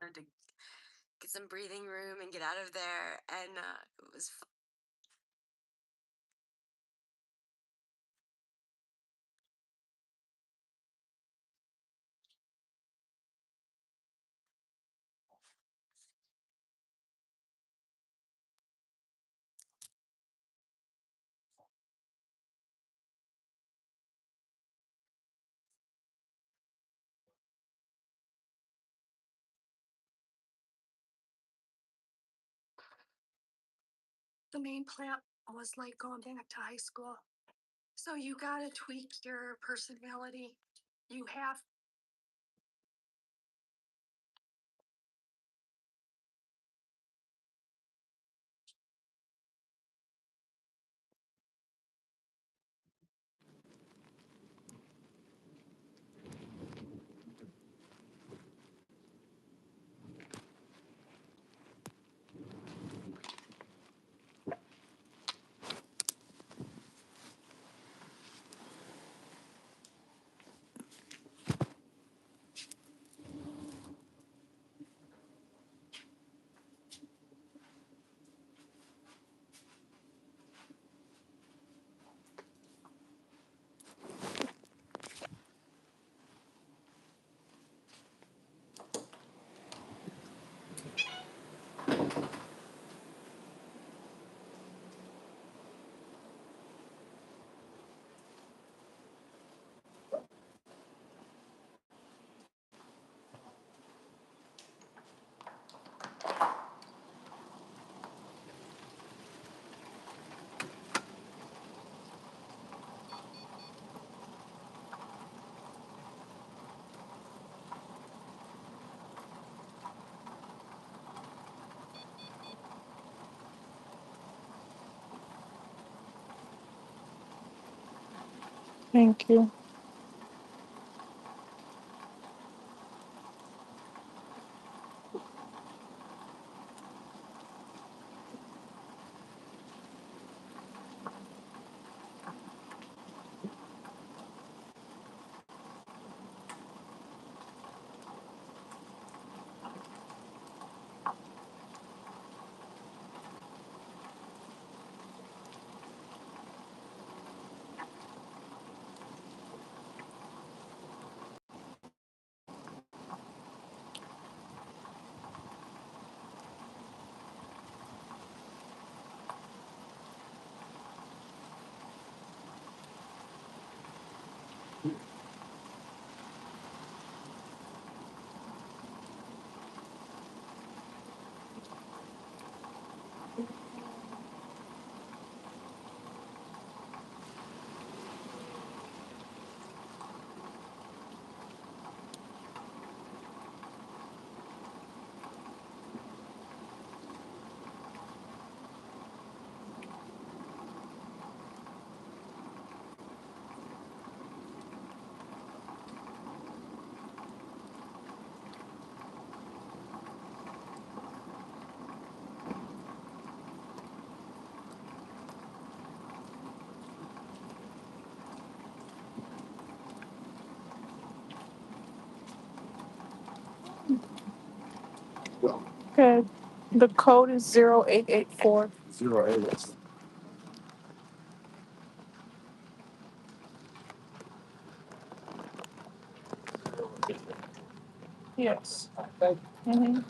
wanted to get some breathing room and get out of there. And it was the main plan was like going back to high school. So you gotta tweak your personality. You have. Thank you. Good. The code is 0884. 08. Yes. Mhm.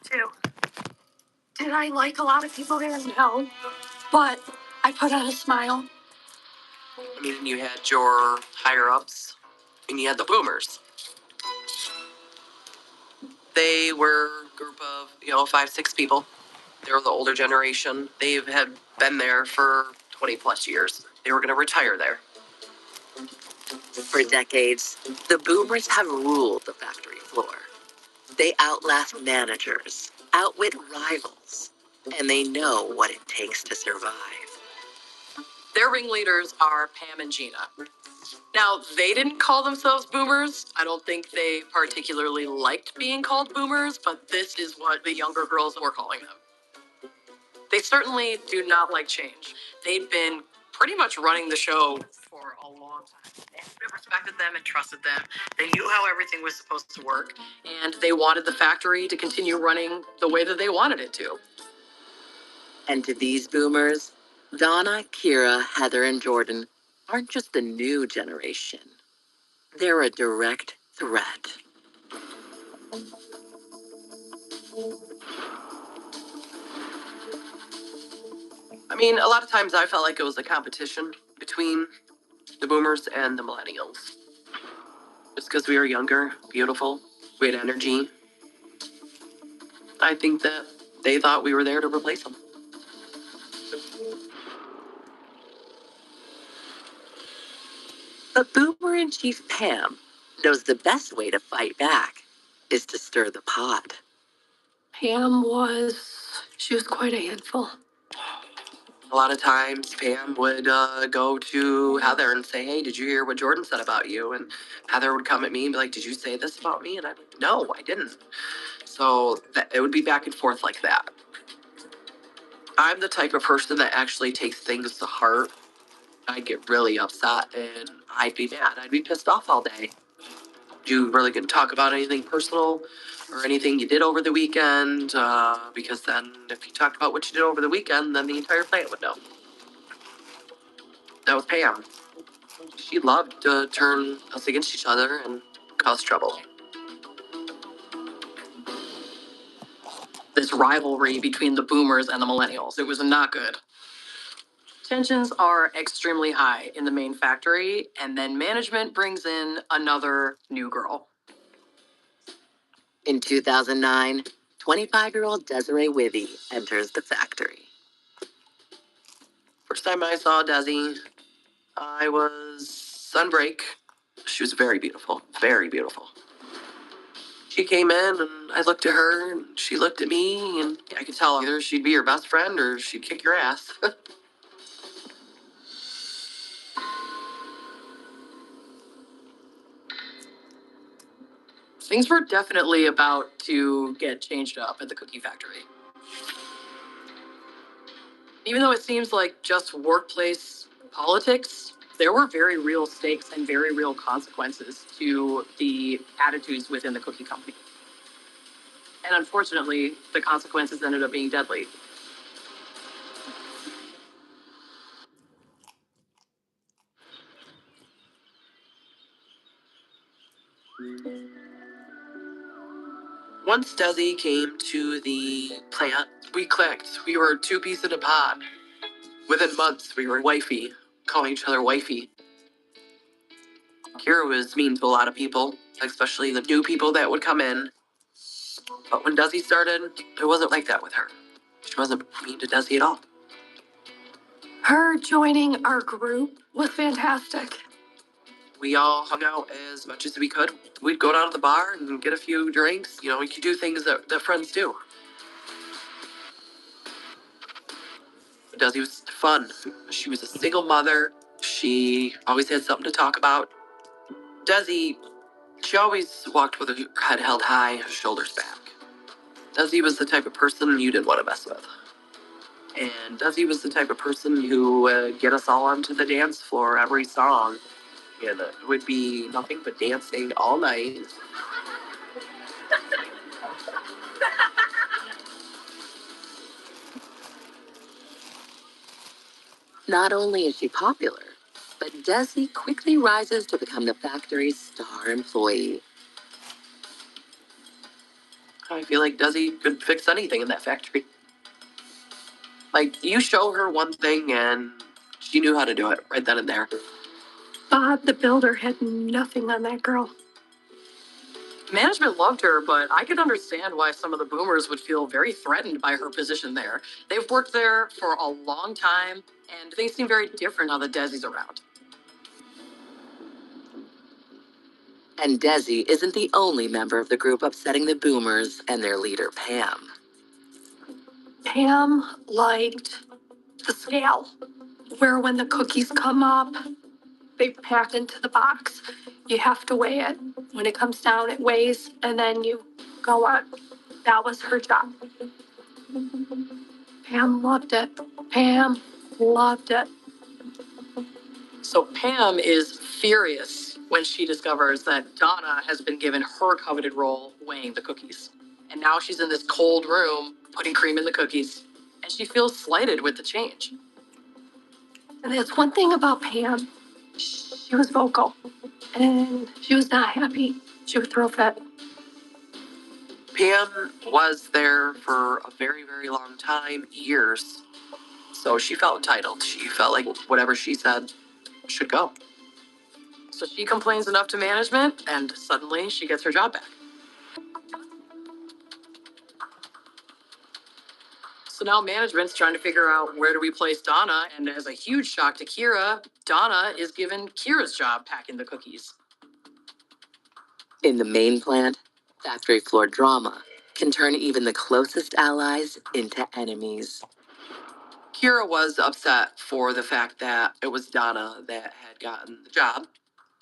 Too. Did I like a lot of people there? No. But I put on a smile. I mean, you had your higher ups and you had the boomers. They were a group of, 5, 6 people. They were the older generation. They had been there for 20 plus years. They were going to retire there. For decades, the boomers have ruled the factory floor. They outlast managers, outwit rivals, and they know what it takes to survive. Their ringleaders are Pam and Gina. Now, they didn't call themselves boomers. I don't think they particularly liked being called boomers, but this is what the younger girls were calling them. They certainly do not like change. They'd been pretty much running the show for a long time. They respected them and trusted them. They knew how everything was supposed to work, and they wanted the factory to continue running the way that they wanted it to. And to these boomers, Donna, Kira, Heather, and Jordan aren't just the new generation. They're a direct threat. I mean, a lot of times I felt like it was a competition between the boomers and the millennials. Just because we were younger, beautiful, we had energy. I think that they thought we were there to replace them. But Boomer in Chief Pam knows the best way to fight back is to stir the pot. She was quite a handful. A lot of times Pam would go to Heather and say, hey, did you hear what Jordan said about you? And Heather would come at me and be like, did you say this about me? And I'm like, no, I didn't. So it would be back and forth like that. I'm the type of person that actually takes things to heart. I'd get really upset and I'd be mad. I'd be pissed off all day. You really can talk about anything personal or anything you did over the weekend, because then if you talked about what you did over the weekend, then the entire plant would know. That was Pam. She loved to turn us against each other and cause trouble. This rivalry between the boomers and the millennials, it was not good. Tensions are extremely high in the main factory, and then management brings in another new girl. In 2009, 25-year-old Desiree Withy enters the factory. First time I saw Desi, I was on break. She was very beautiful, very beautiful. She came in and I looked at her and she looked at me and I could tell either she'd be your best friend or she'd kick your ass. Things were definitely about to get changed up at the cookie factory. Even though it seems like just workplace politics, there were very real stakes and very real consequences to the attitudes within the cookie company. And unfortunately, the consequences ended up being deadly. Once Desi came to the plant, we clicked. We were two peas in a pod. Within months, we were wifey, calling each other wifey. Kira was mean to a lot of people, especially the new people that would come in. But when Desi started, it wasn't like that with her. She wasn't mean to Desi at all. Her joining our group was fantastic. We all hung out as much as we could. We'd go down to the bar and get a few drinks. We could do things that friends do. Desi was fun. She was a single mother. She always had something to talk about. Desi, she always walked with her head held high, her shoulders back. Desi was the type of person you didn't want to mess with. And Desi was the type of person who would get us all onto the dance floor every song. And it would be nothing but dancing all night. Not only is she popular, but Desi quickly rises to become the factory's star employee. I feel like Desi could fix anything in that factory. Like, you show her one thing and She knew how to do it right then and there. Bob, the builder, had nothing on that girl. Management loved her, but I could understand why some of the boomers would feel very threatened by her position there. They've worked there for a long time, and things seem very different now that Desi's around. And Desi isn't the only member of the group upsetting the boomers and their leader, Pam. Pam liked the scale, where when the cookies come up, they pack into the box. You have to weigh it. When it comes down, it weighs, and then you go on. That was her job. Pam loved it. Pam loved it. So Pam is furious when she discovers that Donna has been given her coveted role weighing the cookies. And now she's in this cold room putting cream in the cookies, and she feels slighted with the change. And that's one thing about Pam. She was vocal, and she was not happy. She would throw a fit. Pam was there for a very, very long time, years. So she felt entitled. She felt like whatever she said should go. So she complains enough to management, and suddenly she gets her job back. So now management's trying to figure out where do we place Donna, and as a huge shock to Kira, Donna is given Kira's job packing the cookies. In the main plant, factory floor drama can turn even the closest allies into enemies. Kira was upset for the fact that it was Donna that had gotten the job.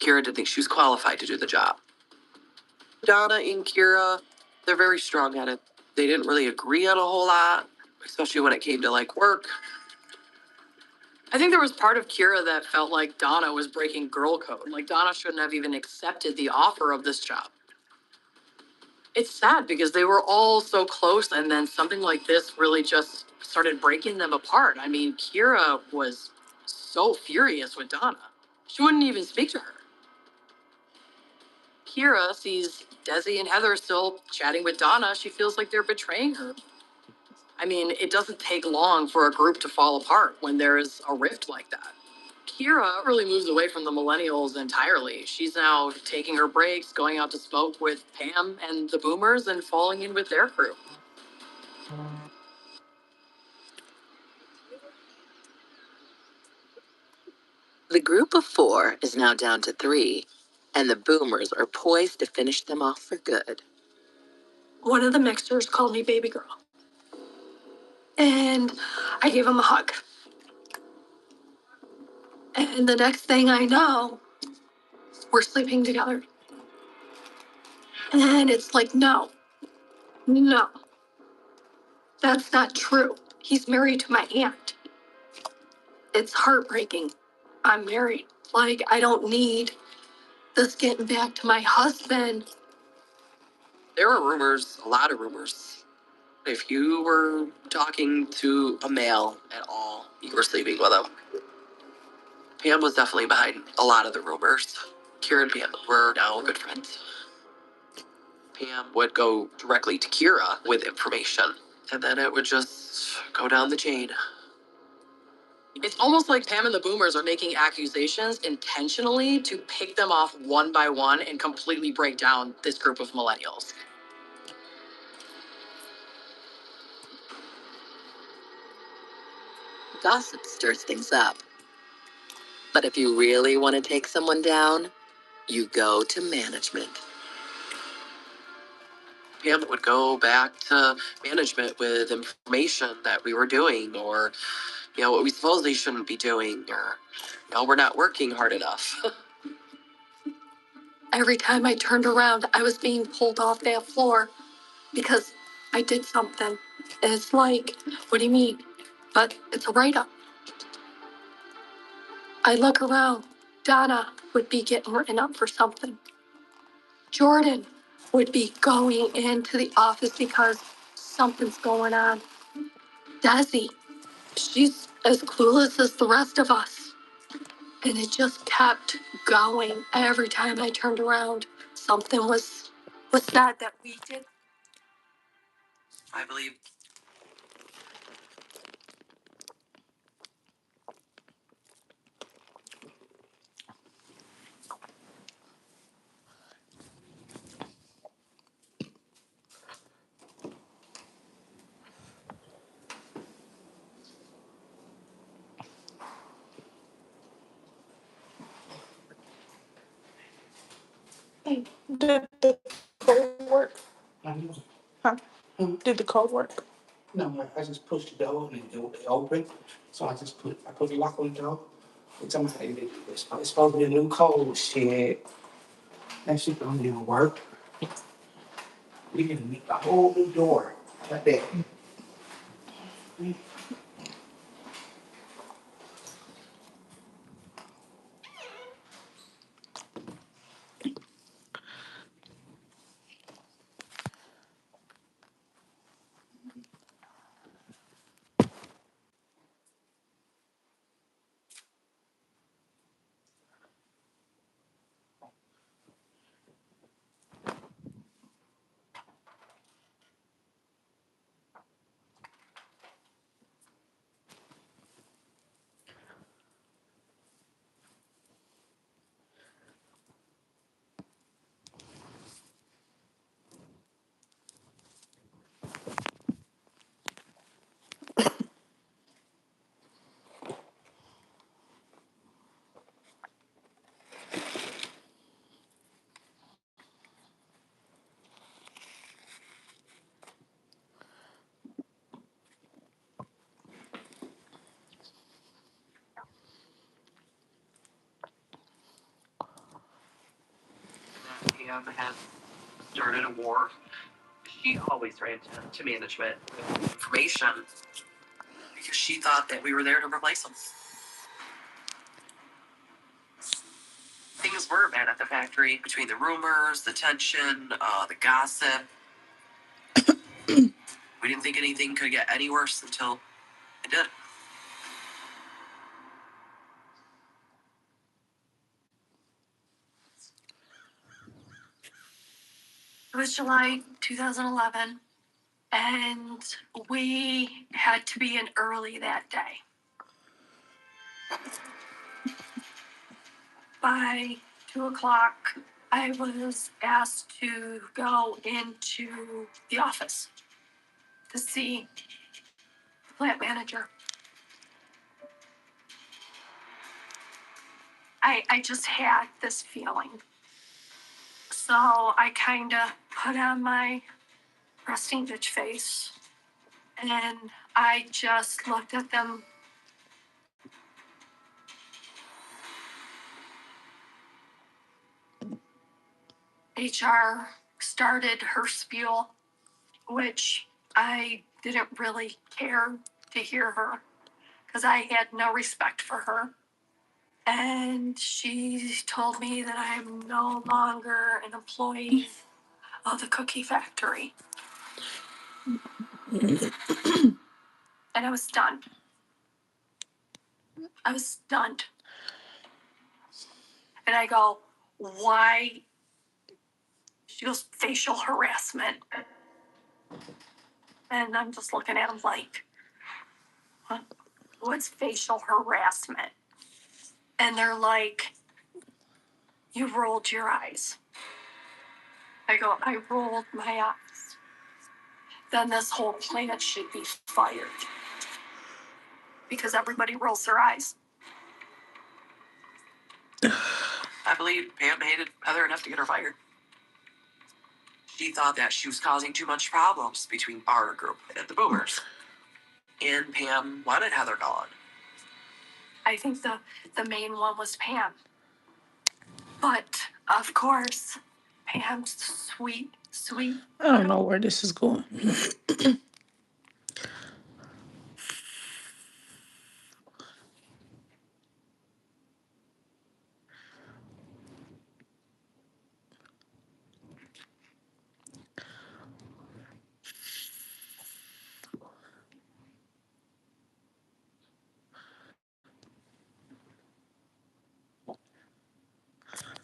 Kira didn't think she was qualified to do the job. Donna and Kira, they're very strong at it. They didn't really agree on a whole lot, especially when it came to like work. I think there was part of Kira that felt like Donna was breaking girl code. Like Donna shouldn't have even accepted the offer of this job. It's sad because they were all so close, and then something like this really just started breaking them apart. I mean, Kira was so furious with Donna. She wouldn't even speak to her. Kira sees Desi and Heather still chatting with Donna. She feels like they're betraying her. I mean, it doesn't take long for a group to fall apart when there is a rift like that. Kira really moves away from the millennials entirely. She's now taking her breaks, going out to smoke with Pam and the boomers, and falling in with their crew. The group of four is now down to three, and the boomers are poised to finish them off for good. One of the mixers called me baby girl, and I gave him a hug. And the next thing I know, we're sleeping together. And it's like, no, that's not true. He's married to my aunt. It's heartbreaking. I'm married. Like, I don't need this getting back to my husband. There were rumors, a lot of rumors. If you were talking to a male at all, you were sleeping with him. Pam was definitely behind a lot of the rumors. Kira and Pam were now good friends. Pam would go directly to Kira with information, and then it would just go down the chain. It's almost like Pam and the boomers are making accusations intentionally to pick them off one by one and completely break down this group of millennials. Gossip stirs things up. But if you really want to take someone down, you go to management. Pam would go back to management with information that we were doing, or, what we supposedly shouldn't be doing, or, we're not working hard enough. Every time I turned around, I was being pulled off that floor because I did something. It's like, what do you mean? But it's a write up. I look around. Donna would be getting written up for something. Jordan would be going into the office because something's going on. Desi, she's as clueless as the rest of us. And it just kept going. Every time I turned around, something was said that we did. I believe Did the code work? I know. Huh? Hmm. Did the code work? No, I just pushed the door and it opened. So I put the lock on the door. And somebody, it's supposed to be a new code, shit. That shit don't even work. We can make a whole new door. Like that. Pam has started a war. She always ran to management with information because she thought that we were there to replace them. Things were bad at the factory between the rumors, the tension, the gossip. We didn't think anything could get any worse until it did. It was July 2011, and we had to be in early that day. By 2 o'clock, I was asked to go into the office to see the plant manager. I just had this feeling. So I kind of put on my resting bitch face and I just looked at them. HR started her spiel, which I didn't really care to hear her because I had no respect for her. And she told me that I'm no longer an employee of the cookie factory. And I was stunned. I was stunned. And I go, why? She goes, facial harassment. And I'm just looking at him like, what? What's facial harassment? And they're like, you rolled your eyes. I go, I rolled my eyes. Then this whole plant should be fired. Because everybody rolls their eyes. I believe Pam hated Heather enough to get her fired. She thought that she was causing too much problems between our group and the Boomers. And Pam wanted Heather gone. I think the main one was Pam. But, of course, Pam's sweet. I don't know where this is going.